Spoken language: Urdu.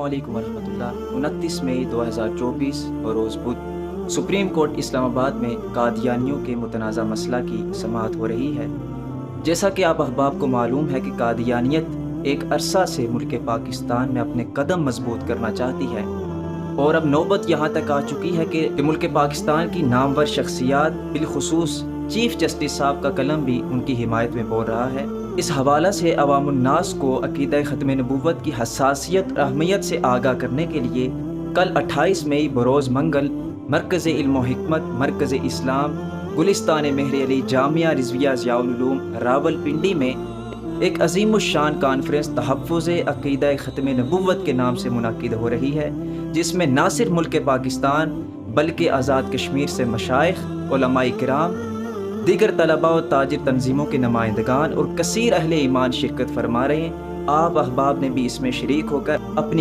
علیکم ورحمۃ اللہ۔ 29 مئی 2024 بروز بدھ سپریم کورٹ اسلام آباد میں قادیانیوں کے متنازع مسئلہ کی سماعت ہو رہی ہے۔ جیسا کہ آپ احباب کو معلوم ہے کہ قادیانیت ایک عرصہ سے ملک پاکستان میں اپنے قدم مضبوط کرنا چاہتی ہے، اور اب نوبت یہاں تک آ چکی ہے کہ ملک پاکستان کی نامور شخصیات بالخصوص چیف جسٹس صاحب کا قلم بھی ان کی حمایت میں بول رہا ہے۔ اس حوالہ سے عوام الناس کو عقیدہ ختم نبوت کی حساسیت اور اہمیت سے آگاہ کرنے کے لیے کل 28 مئی بروز منگل مرکز علم و حکمت، مرکز اسلام، گلستان مہر علی، جامعہ رضویہ ضیاء العلوم راولپنڈی میں ایک عظیم الشان کانفرنس تحفظ عقیدہ ختم نبوت کے نام سے منعقد ہو رہی ہے، جس میں نہ صرف ملک پاکستان بلکہ آزاد کشمیر سے مشائخ، علماء کرام، دیگر طلباء و تاجر تنظیموں کے نمائندگان اور کثیر اہل ایمان شرکت فرما رہے ہیں۔ آپ احباب نے بھی اس میں شریک ہو کر اپنی